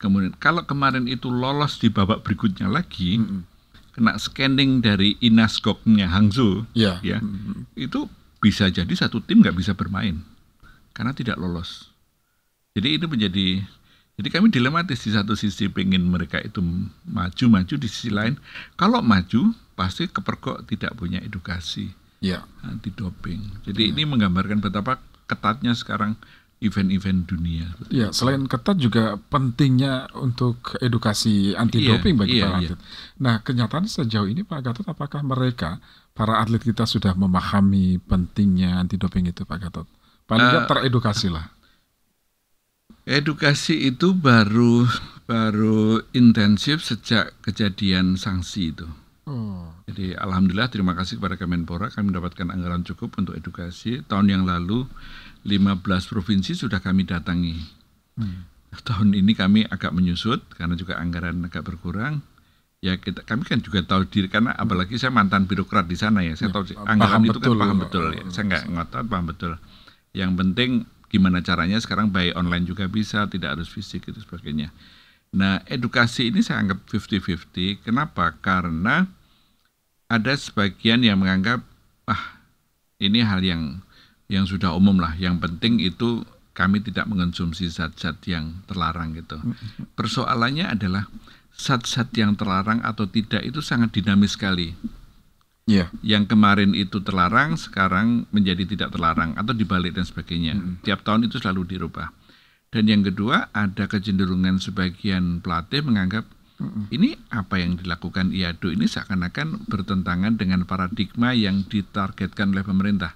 Kemudian kalau kemarin itu lolos di babak berikutnya lagi, kena scanning dari Inasgoknya Hangzhou, itu bisa jadi satu tim nggak bisa bermain karena tidak lolos. Jadi ini jadi kami dilematis, di satu sisi pengen mereka itu maju, di sisi lain kalau maju pasti kepergok tidak punya edukasi anti doping. Jadi ini menggambarkan betapa ketatnya sekarang event-event dunia. Ya, selain ketat juga pentingnya untuk edukasi anti doping bagi para atlet. Nah, kenyataan sejauh ini Pak Gatot, apakah mereka para atlet kita sudah memahami pentingnya anti doping itu Pak Gatot? Paling nggak teredukasi lah. Edukasi itu baru intensif sejak kejadian sanksi itu. Jadi alhamdulillah terima kasih kepada Kemenpora, kami mendapatkan anggaran cukup untuk edukasi. Tahun yang lalu 15 provinsi sudah kami datangi. Tahun ini kami agak menyusut karena juga anggaran agak berkurang. Ya kami kan juga tahu diri, karena apalagi saya mantan birokrat di sana ya. Saya tahu anggaran itu kan paham betul ya. Saya nggak ngotot, paham betul. Yang penting gimana caranya sekarang by online juga bisa, tidak harus fisik itu sebagainya. Nah, edukasi ini saya anggap 50-50. Kenapa? Karena ada sebagian yang menganggap ini hal yang sudah umum lah. Yang penting itu kami tidak mengonsumsi zat-zat yang terlarang gitu. Persoalannya adalah zat-zat yang terlarang atau tidak itu sangat dinamis sekali. Yang kemarin itu terlarang, sekarang menjadi tidak terlarang atau dibalik dan sebagainya. Tiap tahun itu selalu dirubah. Dan yang kedua, ada kecenderungan sebagian pelatih menganggap ini apa yang dilakukan IADO ini seakan-akan bertentangan dengan paradigma yang ditargetkan oleh pemerintah.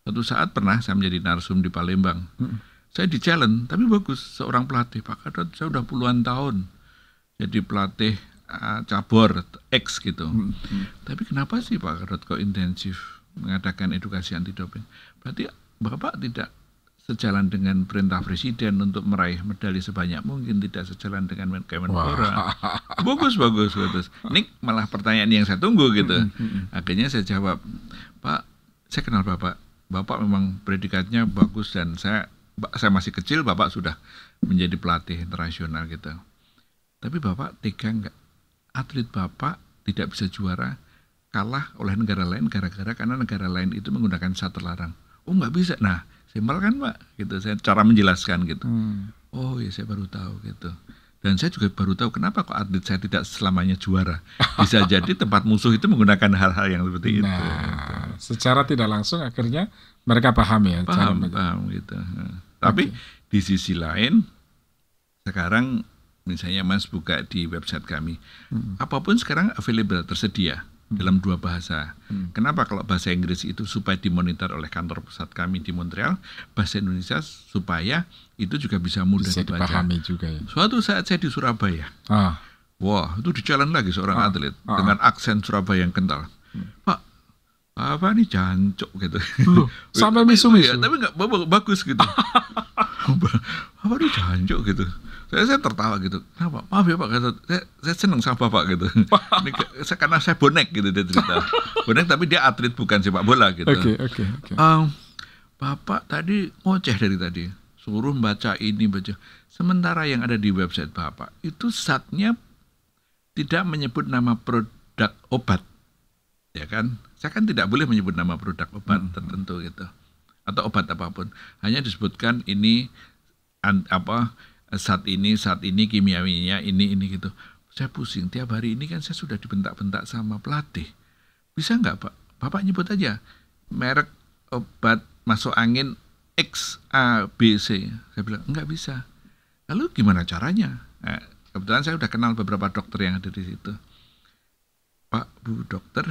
Suatu saat pernah saya menjadi narsum di Palembang. saya di challenge, tapi bagus seorang pelatih. Pak Gatot, saya udah puluhan tahun jadi pelatih cabur X gitu. Tapi kenapa sih Pak Gatot kok intensif mengadakan edukasi anti doping? Berarti Bapak tidak sejalan dengan perintah Presiden untuk meraih medali sebanyak mungkin, tidak sejalan dengan Kemenpora. Bagus. Ini malah pertanyaan yang saya tunggu gitu. Akhirnya saya jawab, Pak, saya kenal Bapak. Bapak memang predikatnya bagus dan saya masih kecil, Bapak sudah menjadi pelatih internasional gitu. Tapi Bapak tega nggak? Atlet Bapak tidak bisa juara, kalah oleh negara lain gara-gara karena negara lain itu menggunakan zat terlarang. Oh nggak bisa. Nah, simpel kan Pak, gitu. Saya cara menjelaskan gitu. Oh ya saya baru tahu gitu. Dan saya juga baru tahu kenapa kok atlet saya tidak selamanya juara. Bisa jadi tempat musuh itu menggunakan hal-hal yang seperti itu. Gitu. Secara tidak langsung akhirnya mereka paham ya. Paham gitu. Tapi di sisi lain, sekarang misalnya Mas buka di website kami, apapun sekarang available, tersedia dalam 2 bahasa. Kenapa? Kalau bahasa Inggris itu supaya dimonitor oleh kantor pusat kami di Montreal, bahasa Indonesia supaya itu juga bisa mudah dibaca. Dipahami juga ya. Suatu saat saya di Surabaya, wah itu di-challenge lagi seorang atlet dengan aksen Surabaya yang kental. Pak, apa nih jancuk gitu. Loh, sampai misu-misu. Ya, tapi nggak bagus gitu. Apa nih jancuk gitu. Saya tertawa gitu. Kenapa? Maaf ya Pak, saya senang sama Bapak gitu. Ini, karena saya bonek gitu dia cerita. Bonek tapi dia atlet bukan sepak bola gitu. Oke. Bapak tadi ngoceh dari tadi. Suruh baca ini, baca. Sementara yang ada di website Bapak itu zatnya tidak menyebut nama produk obat. Ya kan? Saya kan tidak boleh menyebut nama produk obat tertentu gitu. Atau obat apapun. Hanya disebutkan ini saat ini kimiawinya ini gitu. Saya pusing tiap hari ini kan saya sudah dibentak-bentak sama pelatih. Bisa nggak Pak? Bapak nyebut aja merek obat masuk angin X, A, B, C. Saya bilang nggak bisa. Lalu gimana caranya? Nah, kebetulan saya sudah kenal beberapa dokter yang ada di situ. Pak, Bu dokter,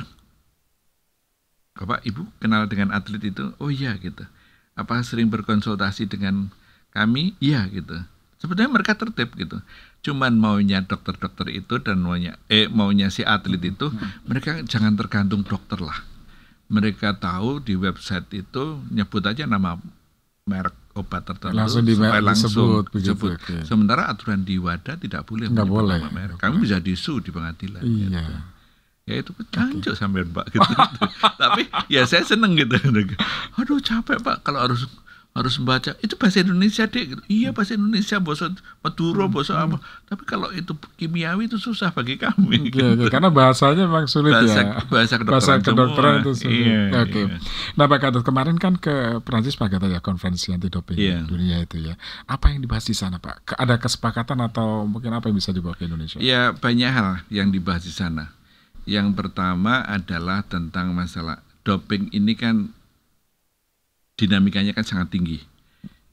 Bapak, Ibu kenal dengan atlet itu? Oh iya gitu. Apa sering berkonsultasi dengan kami? Iya gitu. Sebenarnya mereka tertib gitu. Cuman maunya dokter-dokter itu dan maunya si atlet itu, mereka jangan tergantung dokter lah. Mereka tahu di website itu nyebut aja nama merek obat tertentu langsung disebut. Okay. Sementara aturan di WADA tidak boleh menyebut nama merek. Kami bisa disu di pengadilan. Iya. Gitu. Ya itu cancuk sampai Pak gitu. Tapi ya saya seneng gitu. Aduh capek Pak kalau harus membaca itu bahasa Indonesia deh gitu. Iya bahasa Indonesia, bahasa Madura, bahasa apa. Tapi kalau itu kimiawi itu susah bagi kami. Gitu. Karena bahasanya memang sulit bahasa kedokteran itu sulit. Iya. Nah Pak Gatot, kemarin kan ke Prancis Pak Gatot ya, konferensi anti doping dunia itu ya. Apa yang dibahas di sana Pak? Ada kesepakatan atau mungkin apa yang bisa dibawa ke Indonesia? Ya banyak hal yang dibahas di sana. Yang pertama adalah tentang masalah doping ini kan dinamikanya kan sangat tinggi.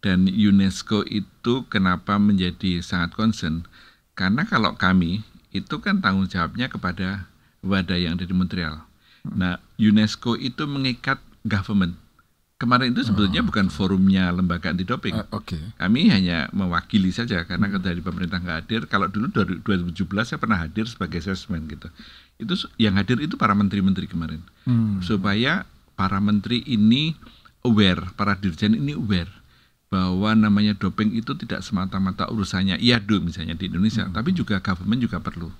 Dan UNESCO itu kenapa menjadi sangat concern? Karena kalau kami itu kan tanggung jawabnya kepada WADA yang ada di Montreal. Nah, UNESCO itu mengikat government. Kemarin itu sebetulnya bukan forumnya lembaga anti doping. Kami hanya mewakili saja karena dari pemerintah nggak hadir. Kalau dulu 2017 saya pernah hadir sebagai assessment gitu. Itu yang hadir itu para menteri-menteri kemarin. Supaya para menteri ini aware, para dirjen ini aware bahwa namanya doping itu tidak semata-mata urusannya IADU misalnya di Indonesia, tapi juga government juga perlu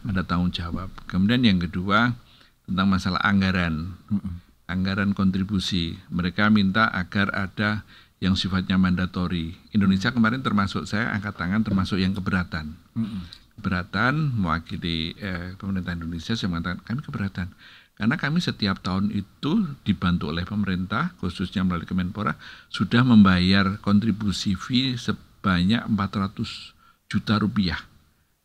ada tanggung jawab. Kemudian yang kedua tentang masalah anggaran, anggaran kontribusi. Mereka minta agar ada yang sifatnya mandatori. Indonesia kemarin termasuk saya angkat tangan termasuk yang keberatan. Keberatan mewakili pemerintah Indonesia, saya mengatakan kami keberatan. Karena kami setiap tahun itu dibantu oleh pemerintah, khususnya melalui Kemenpora, sudah membayar kontribusi fee sebanyak 400 juta rupiah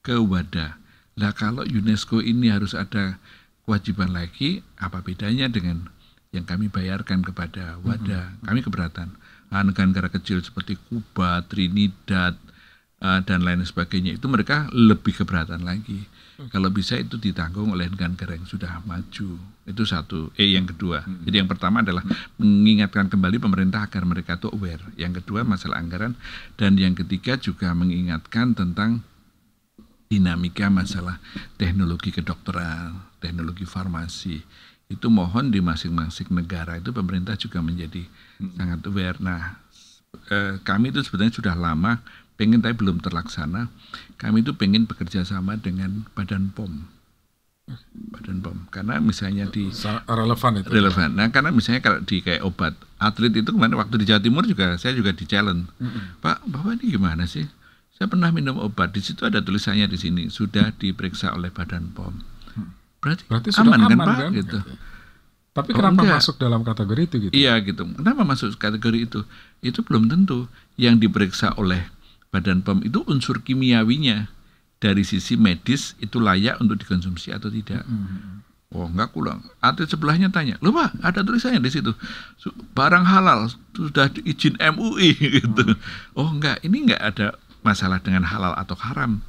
ke WADA. Lah kalau UNESCO ini harus ada kewajiban lagi, apa bedanya dengan yang kami bayarkan kepada WADA? Kami keberatan. Negara-negara kecil seperti Kuba, Trinidad, dan lain sebagainya, itu mereka lebih keberatan lagi. Kalau bisa itu ditanggung oleh negara yang sudah maju. Itu satu. Yang kedua. Jadi yang pertama adalah mengingatkan kembali pemerintah agar mereka tuh aware. Yang kedua masalah anggaran, dan yang ketiga juga mengingatkan tentang dinamika masalah teknologi kedokteran, teknologi farmasi. Itu mohon di masing-masing negara itu pemerintah juga menjadi sangat aware. Nah, kami itu sebenarnya sudah lama pengen tapi belum terlaksana. Kami itu pengen bekerja sama dengan Badan POM. Karena misalnya di relevan itu. Relevan. Nah, karena misalnya kalau di kayak obat, atlet itu kemarin waktu di Jawa Timur juga saya juga di challenge. Pak, Bapak ini gimana sih? Saya pernah minum obat, di situ ada tulisannya di sini sudah diperiksa oleh Badan POM. Berarti sudah aman kan Pak? Gitu. Tapi kenapa masuk dalam kategori itu gitu? Iya gitu. Kenapa masuk kategori itu? Itu belum tentu. Yang diperiksa oleh Badan POM itu unsur kimiawinya dari sisi medis itu layak untuk dikonsumsi atau tidak. Oh enggak, pulang. Atlet sebelahnya tanya, loh Pak, ada tulisannya di situ, barang halal sudah izin MUI gitu. Oh enggak, ini enggak ada masalah dengan halal atau haram.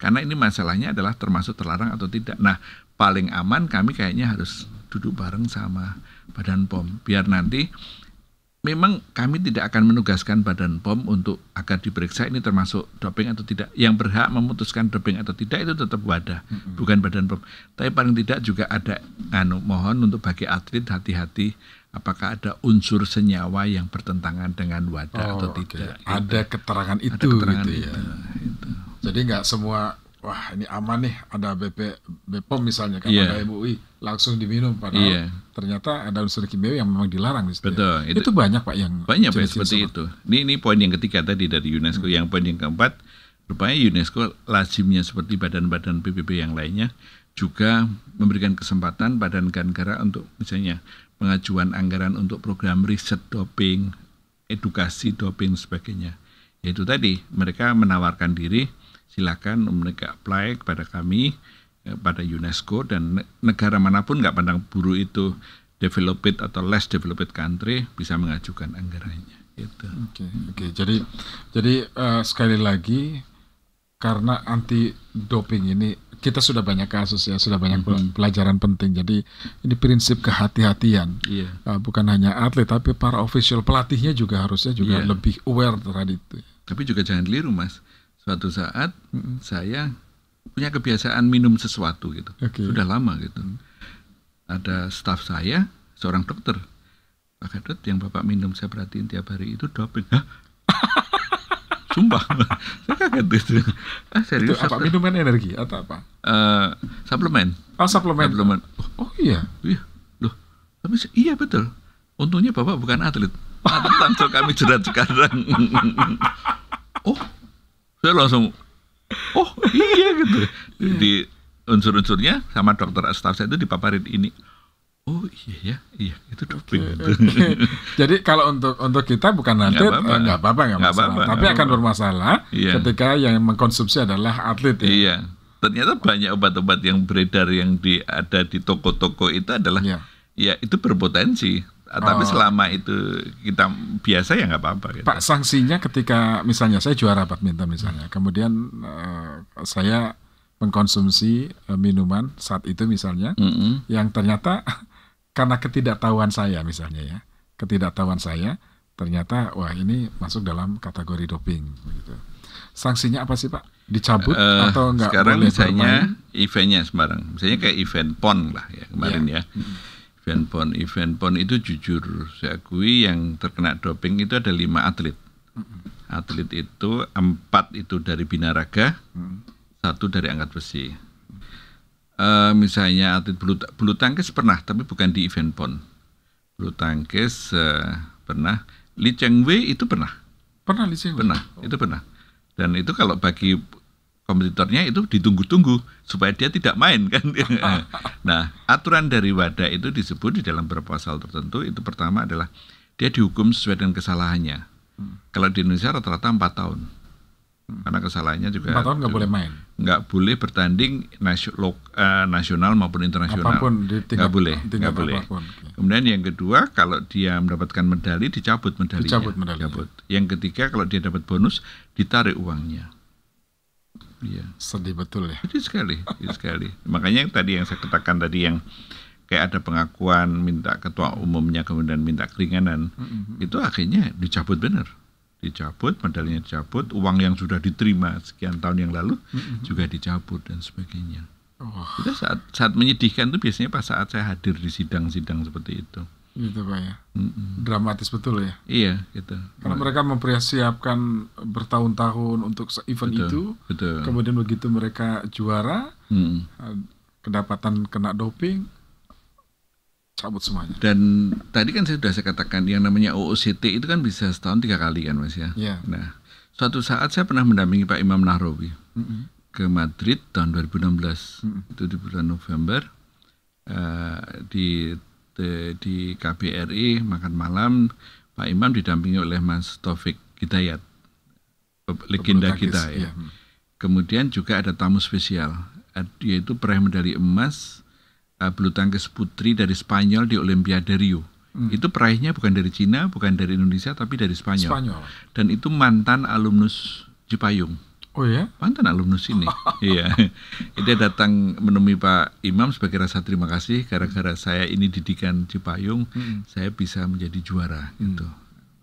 Karena ini masalahnya adalah termasuk terlarang atau tidak. Nah, paling aman kami kayaknya harus duduk bareng sama Badan POM. Biar nanti memang kami tidak akan menugaskan Badan POM untuk agar diperiksa ini termasuk doping atau tidak. Yang berhak memutuskan doping atau tidak itu tetap WADA, bukan Badan POM. Tapi paling tidak juga ada mohon untuk bagi atlet hati-hati apakah ada unsur senyawa yang bertentangan dengan WADA atau tidak. Gitu. Ada keterangan itu. Ada keterangan gitu ya. Itu. Jadi nggak semua, wah ini aman nih, ada BPOM misalnya, kan ada MUI, langsung diminum. Padahal ternyata ada unsur kimia yang memang dilarang. Betul. Itu banyak Pak yang seperti itu. Ini poin yang ketiga tadi dari UNESCO. Yang poin yang keempat, rupanya UNESCO lazimnya seperti badan-badan PBB yang lainnya juga memberikan kesempatan pada negara-negara untuk misalnya pengajuan anggaran untuk program riset doping, edukasi doping sebagainya. Yaitu tadi mereka menawarkan diri, silakan mereka apply kepada kami, pada UNESCO, dan negara manapun nggak pandang buru itu developed atau less developed country bisa mengajukan anggarannya. Gitu. Oke. Jadi sekali lagi, karena anti doping ini kita sudah banyak kasus ya, sudah banyak pelajaran penting. Jadi ini prinsip kehati-hatian. Bukan hanya atlet, tapi para official pelatihnya juga harusnya juga lebih aware terhadap itu. Tapi juga jangan keliru Mas. Suatu saat saya punya kebiasaan minum sesuatu gitu. Sudah lama gitu. Ada staf saya, seorang dokter. Pak Gadot, yang Bapak minum saya perhatiin tiap hari itu doping. Hah? Sumpah, saya kaget gitu. Serius? Itu apa, minuman energi atau apa? Suplemen. Oh, suplemen. Oh iya. Loh, tapi iya betul. Untungnya Bapak bukan atlet. Atlet langsung kami jerat sekarang. Oh, saya langsung, oh iya gitu. Di unsur-unsurnya sama dokter staff saya itu dipaparin ini. Oh iya itu doping. Jadi kalau untuk kita bukan atlet nggak apa-apa. Tapi akan bermasalah ketika yang mengkonsumsi adalah atlet. Iya. Ternyata banyak obat-obat yang beredar yang ada di toko-toko itu adalah itu berpotensi. Tapi selama itu kita biasa ya nggak apa-apa. Gitu. Pak, sanksinya ketika misalnya saya juara badminton misalnya, kemudian saya mengkonsumsi minuman saat itu misalnya, yang ternyata karena ketidaktahuan saya misalnya ternyata wah ini masuk dalam kategori doping. Gitu. Sanksinya apa sih Pak? Dicabut atau nggak? Sekarang misalnya eventnya sembarang, misalnya kayak event PON lah ya kemarin ya. Event PON itu jujur saya akui yang terkena doping itu ada 5 atlet. Atlet itu 4 itu dari binaraga, 1 dari angkat besi. Misalnya atlet bulu tangkis pernah, tapi bukan di event PON. Bulu tangkis pernah. Lee Cheng Wei itu pernah. Lee Cheng Wei? Itu pernah. Dan itu kalau bagi kompetitornya itu ditunggu-tunggu supaya dia tidak main kan. Nah, aturan dari WADA itu disebut di dalam beberapa pasal tertentu. Itu pertama adalah dia dihukum sesuai dengan kesalahannya. Kalau di Indonesia rata-rata 4 tahun. Karena kesalahannya juga 4 tahun nggak boleh main. Nggak boleh bertanding nasional maupun internasional. Apapun di tingkat, nggak boleh. Kemudian yang kedua, kalau dia mendapatkan medali dicabut medalinya. Dicabut. Yang ketiga, kalau dia dapat bonus ditarik uangnya. Iya. Sedih betul ya. Sedih sekali. Makanya tadi yang saya katakan tadi yang kayak ada pengakuan minta ketua umumnya kemudian minta keringanan, itu akhirnya dicabut benar. Dicabut, medalinya dicabut, uang yang sudah diterima sekian tahun yang lalu juga dicabut dan sebagainya. Itu saat menyedihkan itu biasanya pas saat saya hadir di sidang-sidang seperti itu. Gitu Pak ya. Dramatis betul ya. Iya, gitu. Karena mereka mempersiapkan bertahun-tahun untuk event itu. Betul. Kemudian begitu mereka juara, kedapatan kena doping, cabut semuanya. Dan tadi kan saya katakan yang namanya OOCT itu kan bisa setahun 3 kali kan Mas ya. Yeah. Nah, suatu saat saya pernah mendampingi Pak Imam Nahrawi ke Madrid tahun 2016. Itu di bulan November di KBRI makan malam, Pak Imam didampingi oleh Mas Taufik Hidayat, legenda kita ya. Kemudian juga ada tamu spesial, yaitu peraih medali emas bulu tangkis putri dari Spanyol di Olimpiade Rio. Itu peraihnya bukan dari Cina, bukan dari Indonesia, tapi dari Spanyol. Dan itu mantan alumnus Cipayung. Oh ya? Mantan alumnus ini. Iya. Dia datang menemui Pak Imam sebagai rasa terima kasih gara-gara saya ini didikan Cipayung, saya bisa menjadi juara gitu.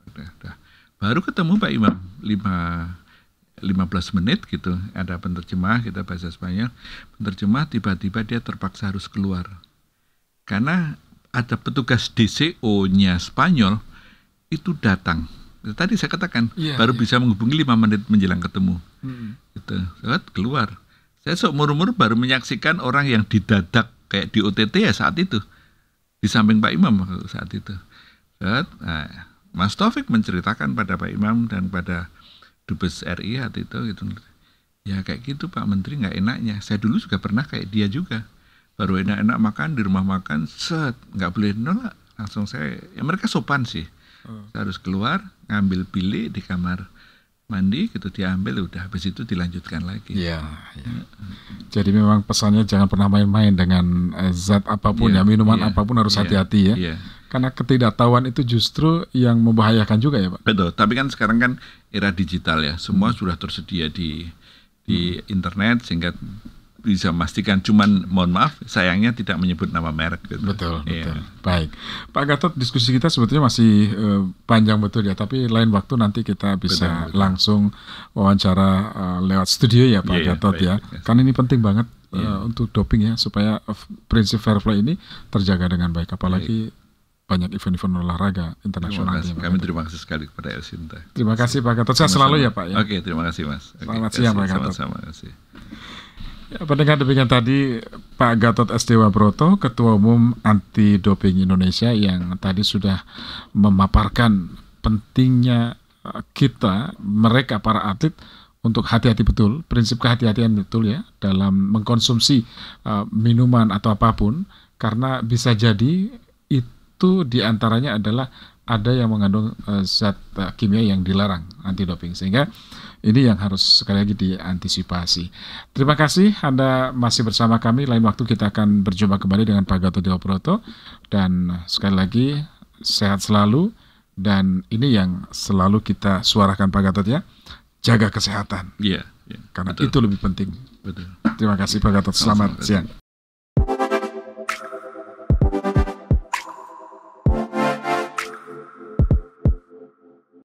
Udah. Baru ketemu Pak Imam 15 menit gitu, ada penerjemah, kita bahasa Spanyol. Penerjemah tiba-tiba dia terpaksa harus keluar. Karena ada petugas DCO-nya Spanyol itu datang. Tadi saya katakan baru bisa menghubungi 5 menit menjelang ketemu. Gitu. Saat keluar. Saya seumur-umur baru menyaksikan orang yang didadak kayak di OTT ya saat itu. Di samping Pak Imam saat itu. Mas Taufik menceritakan pada Pak Imam dan pada Dubes RI waktu itu gitu. Ya kayak gitu Pak Menteri, nggak enaknya. Saya dulu juga pernah kayak dia juga. Baru enak-enak makan di rumah makan, nggak boleh nolak. Langsung mereka sopan sih. Saya harus keluar, ngambil bilik di kamar mandi gitu, diambil, udah habis itu dilanjutkan lagi. Iya. Jadi memang pesannya jangan pernah main-main dengan zat apapun minuman apapun harus hati-hati ya. Karena ketidaktahuan itu justru yang membahayakan juga ya Pak. Betul, tapi kan sekarang kan era digital ya, semua sudah tersedia di internet sehingga bisa memastikan, cuman mohon maaf sayangnya tidak menyebut nama merek gitu. Betul. Baik, Pak Gatot, diskusi kita sebetulnya masih panjang betul ya, tapi lain waktu nanti kita bisa langsung wawancara lewat studio ya Pak Gatot ya. Karena ini penting banget untuk doping ya, supaya prinsip fair play ini terjaga dengan baik, apalagi banyak event-event olahraga internasional. Kami terima kasih sekali kepada Elsinta. Terima kasih Pak Gatot, sehat selalu ya Pak ya. Oke, terima kasih Mas. Selamat siang Pak Gatot. Sama-sama kasih. Ya, pendengar, demikian tadi Pak Gatot S. Dewabroto, Ketua Umum Anti Doping Indonesia, yang tadi sudah memaparkan pentingnya mereka para atlet untuk hati-hati betul, prinsip kehati-hatian betul ya dalam mengkonsumsi minuman atau apapun, karena bisa jadi itu diantaranya adalah ada yang mengandung zat kimia yang dilarang anti doping, sehingga ini yang harus sekali lagi diantisipasi. Terima kasih Anda masih bersama kami. Lain waktu kita akan berjumpa kembali dengan Pak Gatot Dewabroto. Dan sekali lagi sehat selalu. Dan ini yang selalu kita suarakan Pak Gatot ya. Jaga kesehatan. Iya. Karena betul. itu lebih penting. Betul. Terima kasih Pak Gatot. Selamat siang.